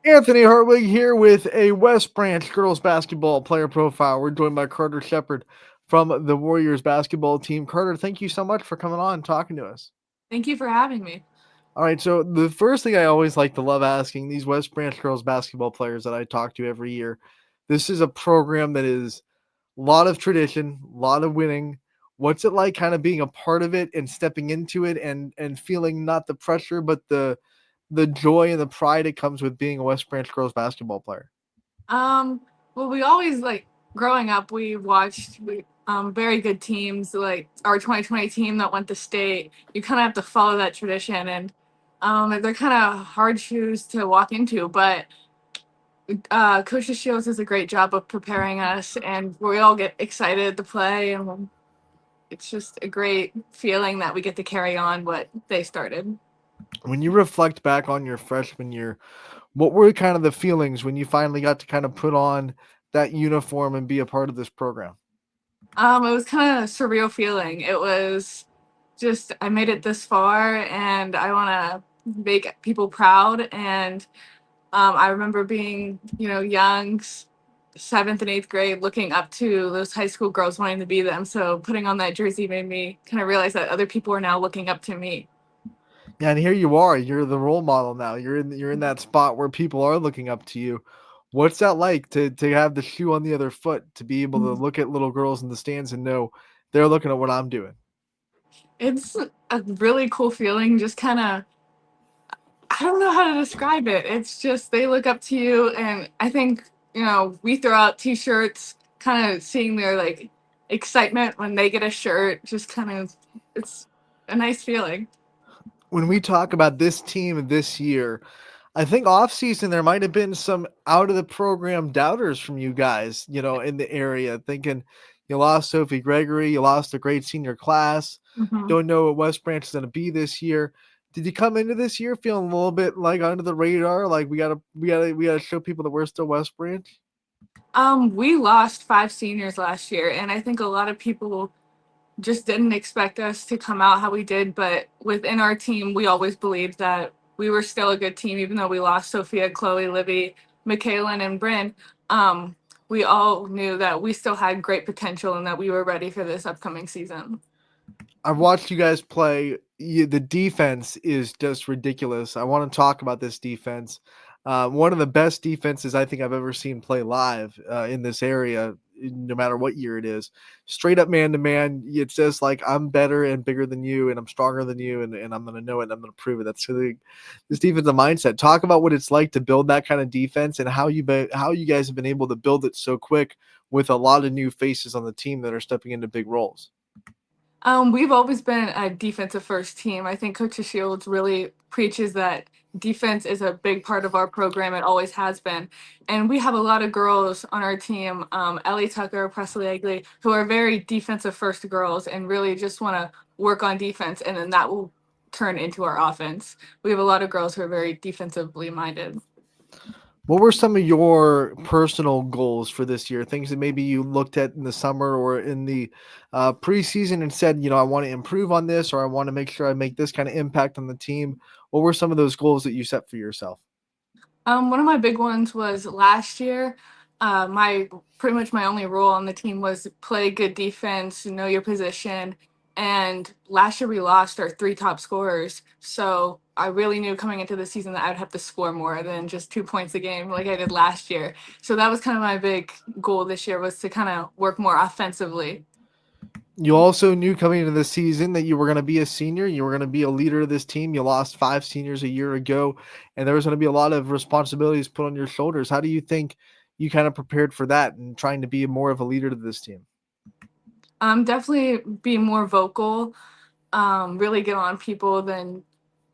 Anthony Hartwig here with a West Branch girls basketball player profile. We're joined by Carter Shepard from the Warriors basketball team. Carter, thank you so much for coming on and talking to us. Thank you for having me. All right, so the first thing I always like to love asking these West Branch girls basketball players that I talk to every year, this is a program that is a lot of tradition, a lot of winning. What's it like kind of being a part of it and stepping into it and feeling not the pressure but the joy and the pride it comes with being a West Branch girls basketball player? Um, well, we always growing up. We watched very good teams like our 2020 team that went to state. You kind of have to follow that tradition, and they're kind of hard shoes to walk into. But Coach Shields does a great job of preparing us, and we all get excited to play, and it's just a great feeling that we get to carry on what they started. When you reflect back on your freshman year, what were kind of the feelings when you finally got to kind of put on that uniform and be a part of this program? It was kind of a surreal feeling. It was just I made it this far, and I want to make people proud. And I remember being, young, seventh and eighth grade, looking up to those high school girls wanting to be them. So putting on that jersey made me kind of realize that other people are now looking up to me. Yeah, and here you are. You're the role model now. You're in that spot where people are looking up to you. What's that like to have the shoe on the other foot, to be able to look at little girls in the stands and know they're looking at what I'm doing? It's a really cool feeling, just kind of I don't know how to describe it. It's just they look up to you, and I think we throw out T-shirts, kind of seeing their excitement when they get a shirt. Just kind of, it's a nice feeling. When we talk about this team this year, I think off season there might have been some out of the program doubters from you guys, in the area, thinking you lost Sophie Gregory, you lost a great senior class, Hmm. don't know what West Branch is going to be this year. Did you come into this year feeling a little bit like under the radar, like we gotta show people that we're still West Branch? We lost five seniors last year, and I think a lot of people just didn't expect us to come out how we did. But within our team, we always believed that we were still a good team, even though we lost Sophia, Chloe, Livy, Michaela, and Bryn. Um, we all knew that we still had great potential and that we were ready for this upcoming season. I've watched you guys play. The defense is just ridiculous. I want to talk about this defense. One of the best defenses I think I've ever seen play live in this area, no matter what year it is. Straight up man to man. It's just like I'm better and bigger than you, and I'm stronger than you, and I'm going to know it and I'm going to prove it. That's really this defensive mindset. Talk about what it's like to build that kind of defense and how you guys have been able to build it so quick with a lot of new faces on the team that are stepping into big roles. We've always been a defensive first team. I think Coach Shields really preaches that defense is a big part of our program. It always has been. And we have a lot of girls on our team, Ellie Tucker, Presley Egley, who are very defensive first girls and really just want to work on defense. And then that will turn into our offense. We have a lot of girls who are very defensively minded. What were some of your personal goals for this year? Things that maybe you looked at in the summer or in the preseason and said, I want to improve on this, or I want to make sure I make this kind of impact on the team. What were some of those goals that you set for yourself? One of my big ones was last year. My pretty much my only role on the team was play good defense, know your position. And last year we lost our three top scorers, so I really knew coming into the season that I'd have to score more than just 2 points a game like I did last year. So that was kind of my big goal this year, was to kind of work more offensively. You also knew coming into the season that you were going to be a senior. You were going to be a leader of this team. You lost five seniors a year ago, and there was going to be a lot of responsibilities put on your shoulders. How do you think you kind of prepared for that and trying to be more of a leader to this team? Definitely be more vocal, really get on people than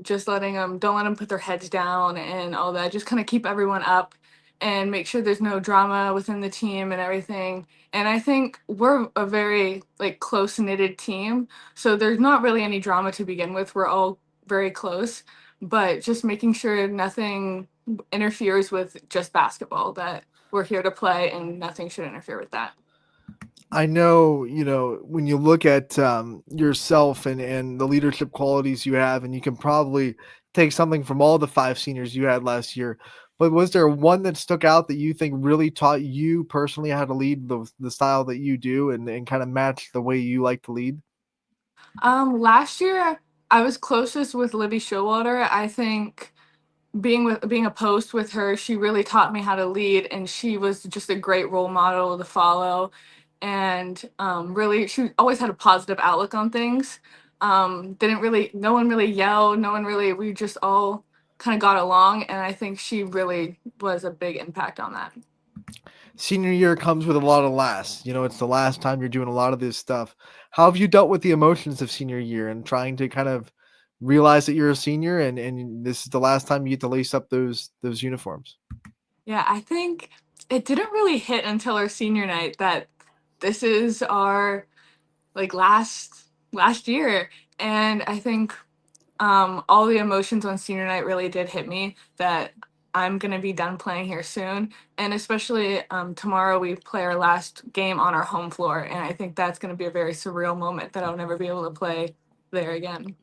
just letting them, don't let them put their heads down and all that. Just kind of keep everyone up and make sure there's no drama within the team and everything. And I think we're a very close knitted team, so there's not really any drama to begin with. We're all very close, but just making sure nothing interferes with just basketball, that we're here to play and nothing should interfere with that. I know, when you look at yourself and the leadership qualities you have, and you can probably take something from all the five seniors you had last year. but was there one that stuck out that you think really taught you personally how to lead the style that you do and kind of match the way you like to lead? Last year I was closest with Libby Showalter. I think being a post with her, she really taught me how to lead, and she was just a great role model to follow. And really, she always had a positive outlook on things. Didn't really, no one really yelled, no one really. We just all kind of got along, and I think she really was a big impact on that. Senior year comes with a lot of last. It's the last time you're doing a lot of this stuff. How have you dealt with the emotions of senior year and trying to kind of realize that you're a senior and this is the last time you get to lace up those uniforms? Yeah, I think it didn't really hit until our senior night that this is our like last year, and I think all the emotions on senior night really did hit me that I'm gonna be done playing here soon, and especially tomorrow we play our last game on our home floor, and I think that's gonna be a very surreal moment that I'll never be able to play there again.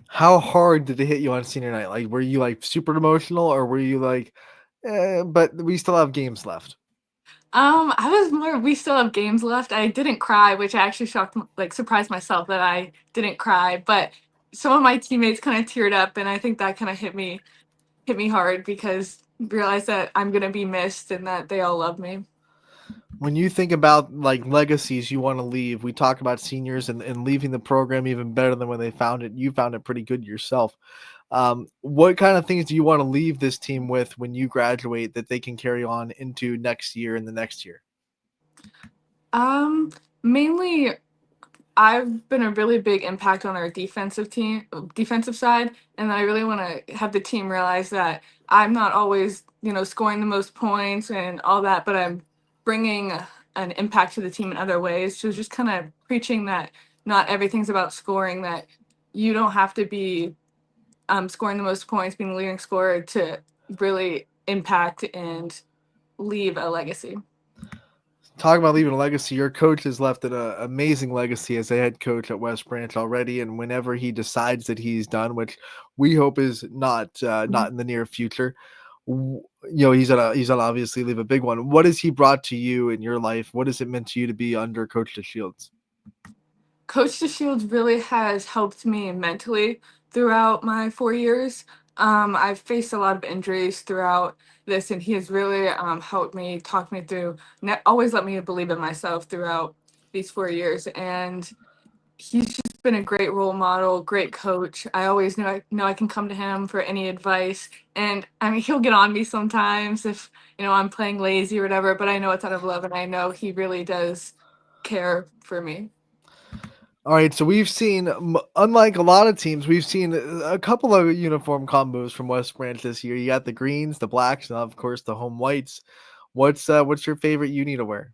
How hard did it hit you on senior night? Like, were you like super emotional or were you like, but we still have games left? I was more. We still have games left. I didn't cry, which I actually like surprised myself that I didn't cry. But some of my teammates kind of teared up, and I think that kind of hit me hard because realized that I'm gonna be missed and that they all love me. When you think about like legacies you want to leave, we talk about seniors and leaving the program even better than when they found it. You found it pretty good yourself. What kind of things do you want to leave this team with when you graduate that they can carry on into next year and the next year? Um, Mainly I've been a really big impact on our defensive side, and I really want to have the team realize that I'm not always, scoring the most points and all that, but I'm bringing an impact to the team in other ways. So just kind of preaching that not everything's about scoring, that you don't have to be scoring the most points, being the leading scorer to really impact and leave a legacy. Talking about leaving a legacy, your coach has left an amazing legacy as a head coach at West Branch already. And whenever he decides that he's done, which we hope is not in the near future, he's gonna obviously leave a big one. What has he brought to you in your life? What has it meant to you to be under Coach DeShields? Coach DeShields really has helped me mentally throughout my 4 years. I've faced a lot of injuries throughout this, and he has really helped me, talk me through, always let me believe in myself throughout these 4 years. And he's just been a great role model, great coach. I always know I can come to him for any advice. And I mean, he'll get on me sometimes if, I'm playing lazy or whatever, but I know it's out of love, and I know he really does care for me. All right, so we've seen, unlike a lot of teams, we've seen a couple of uniform combos from West Branch this year. You got the greens, the blacks, and of course the home whites. What's your favorite uni to wear?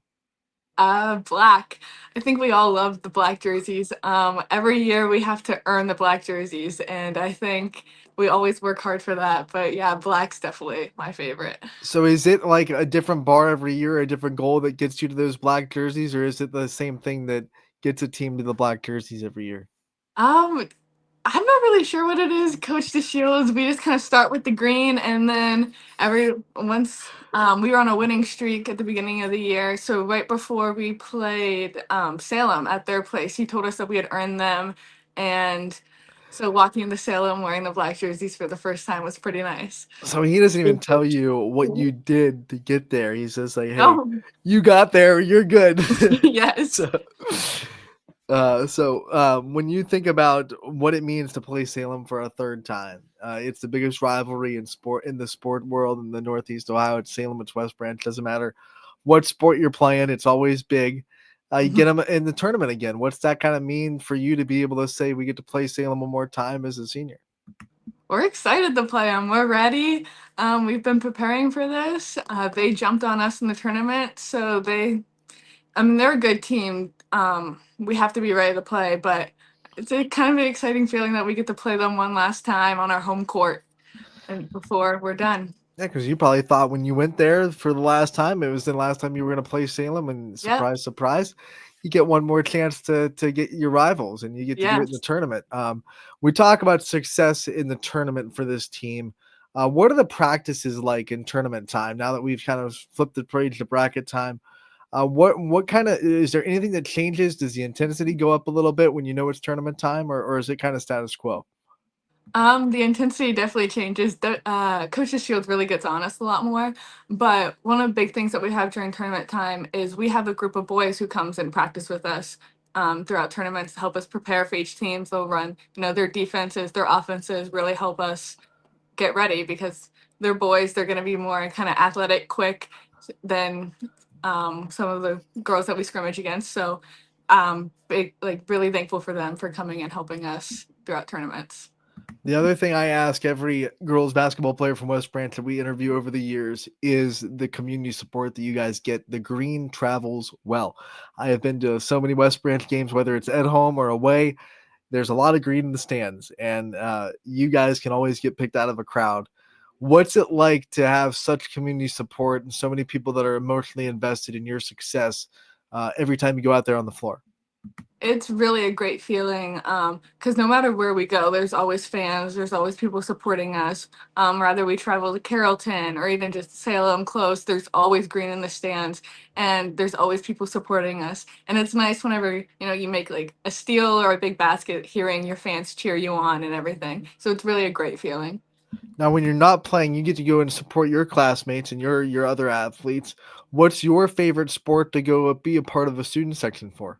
Black. I think we all love the black jerseys. Every year we have to earn the black jerseys, and I think we always work hard for that. But yeah, black's definitely my favorite. So is it like a different bar every year, a different goal that gets you to those black jerseys, or is it the same thing that gets a team to the black jerseys every year? Um, I'm not really sure what it is, Coach DeShields. We just kind of start with the green, and then every once we were on a winning streak at the beginning of the year. So right before we played Salem at their place, he told us that we had earned them, and so walking into Salem wearing the black jerseys for the first time was pretty nice. So he doesn't even Good tell coach. you what you did to get there. He's just like, "Hey, Oh, you got there. You're good." yes. so, when you think about what it means to play Salem for a third time, it's the biggest rivalry in the sport world in the Northeast Ohio. It's Salem, it's West Branch. Doesn't matter what sport you're playing. It's always big. You get them in the tournament again. What's that kind of mean for you to be able to say we get to play Salem one more time as a senior? We're excited to play them. We're ready. We've been preparing for this. They jumped on us in the tournament, so they're a good team. We have to be ready to play, but it's a kind of an exciting feeling that we get to play them one last time on our home court and before we're done. Yeah, because you probably thought when you went there for the last time, it was the last time you were going to play Salem, and Yep. surprise, surprise, you get one more chance to get your rivals, and you get to do it in the Yes. tournament. We talk about success in the tournament for this team. What are the practices like in tournament time now that we've kind of flipped the page to bracket time? What kind of is there anything that changes? Does the intensity go up a little bit when you know it's tournament time, or is it kind of status quo? The intensity definitely changes. Coach's Shield really gets on us a lot more. But one of the big things that we have during tournament time is we have a group of boys who comes and practice with us throughout tournaments to help us prepare for each team. So they'll run, their defenses, their offenses, really help us get ready because they're boys. They're going to be more kind of athletic, quick than some of the girls that we scrimmage against. So, big, like really thankful for them for coming and helping us throughout tournaments. The other thing I ask every girls basketball player from West Branch that we interview over the years is the community support that you guys get. The green travels well. I have been to so many West Branch games, whether it's at home or away. There's a lot of green in the stands, and you guys can always get picked out of a crowd. What's it like to have such community support and so many people that are emotionally invested in your success every time you go out there on the floor? It's really a great feeling because no matter where we go, there's always fans, there's always people supporting us. Whether we travel to Carrollton or even just Salem close, there's always green in the stands and there's always people supporting us. And it's nice whenever, you make like a steal or a big basket, hearing your fans cheer you on and everything. So it's really a great feeling. Now, when you're not playing, you get to go and support your classmates and your other athletes. What's your favorite sport to go be a part of the student section for?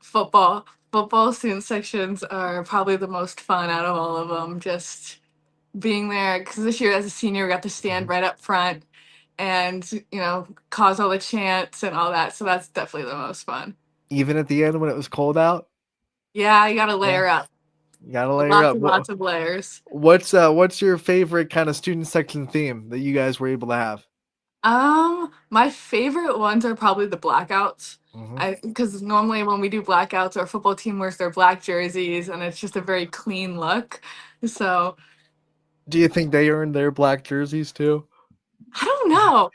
Football student sections are probably the most fun out of all of them. Just being there because this year as a senior we got to stand Mhm. right up front and cause all the chants and all that, so that's definitely the most fun. Even at the end when it was cold out? Yeah, you gotta Yeah, layer up. you gotta layer Lots up. and lots of layers. What's your favorite kind of student section theme that you guys were able to have? My favorite ones are probably the blackouts. Mhm. I Because normally when we do blackouts, our football team wears their black jerseys and it's just a very clean look. So Do you think they earned their black jerseys too? I don't know.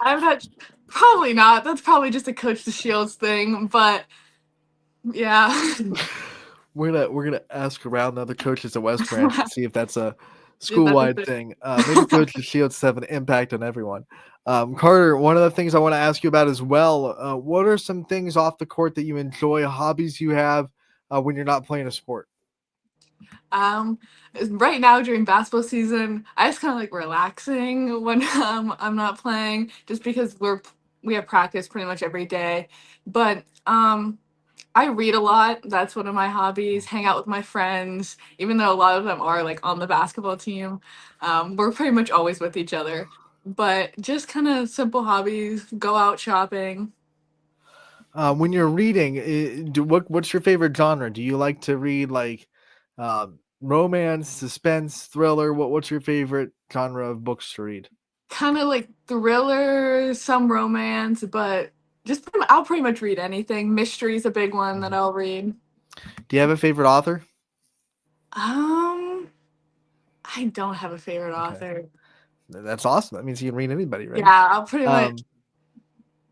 I'm not Probably not. That's probably just a Coach the Shields thing, but yeah. We're gonna ask around the other coaches at West Branch and see if that's a Is that the school-wide thing? thing. Maybe Coach Shields have an impact on everyone. Carter, one of the things I want to ask you about as well. What are some things off the court that you enjoy, hobbies you have when you're not playing a sport? Um, right now during basketball season, I just kind of like relaxing when I'm not playing, just because we have practice pretty much every day. But I read a lot. That's one of my hobbies. Hang out with my friends, even though a lot of them are like on the basketball team. We're pretty much always with each other. But just kind of simple hobbies. Go out shopping. When you're reading, what's your favorite genre? Do you like to read like romance, suspense, thriller? What's your favorite genre of books to read? Kind of like thriller, some romance, but I'll pretty much read anything. Mystery is a big one that Mhm. I'll read. Do you have a favorite author? Um, I don't have a favorite Okay, author. that's awesome. That means you can read anybody, right? Yeah, I'll pretty much. Um,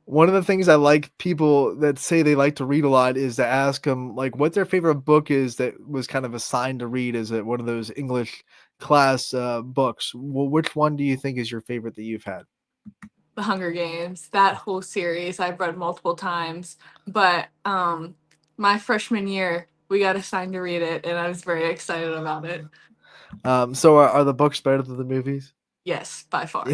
One of the things I like people that say they like to read a lot is to ask them like what their favorite book is that was kind of assigned to read as it one of those English class books. Well, which one do you think is your favorite that you've had? The Hunger Games. That whole series I've read multiple times. But my freshman year we got assigned to read it and I was very excited about it. So are the books better than the movies? Yes, by far.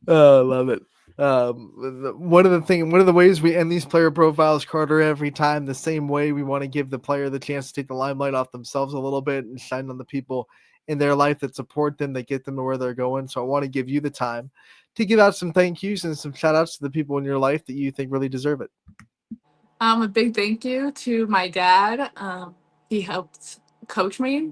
Oh, I love it. One of the ways we end these player profiles, Carter, every time the same way we want to give the player the chance to take the limelight off themselves a little bit and shine on the people in their life that support them, that get them to where they're going. So I want to give you the time to give out some thank yous and some shout outs to the people in your life that you think really deserve it. A big thank you to my dad. He helped coach me.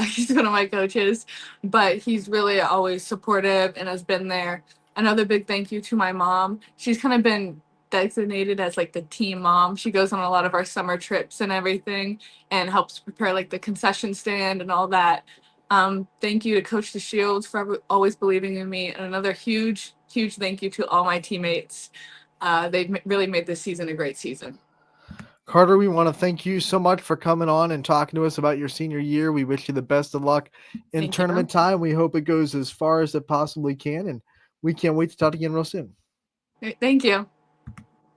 He's one of my coaches, but he's really always supportive and has been there. Another big thank you to my mom. She's kind of been designated as like the team mom. She goes on a lot of our summer trips and everything and helps prepare like the concession stand and all that. Thank you to Coach the Shields for always believing in me. And another huge, huge thank you to all my teammates. They've really made this season a great season. Carter, we want to thank you so much for coming on and talking to us about your senior year. We wish you the best of luck in Thank you. tournament time. We hope it goes as far as it possibly can, and we can't wait to talk again real soon. Thank you.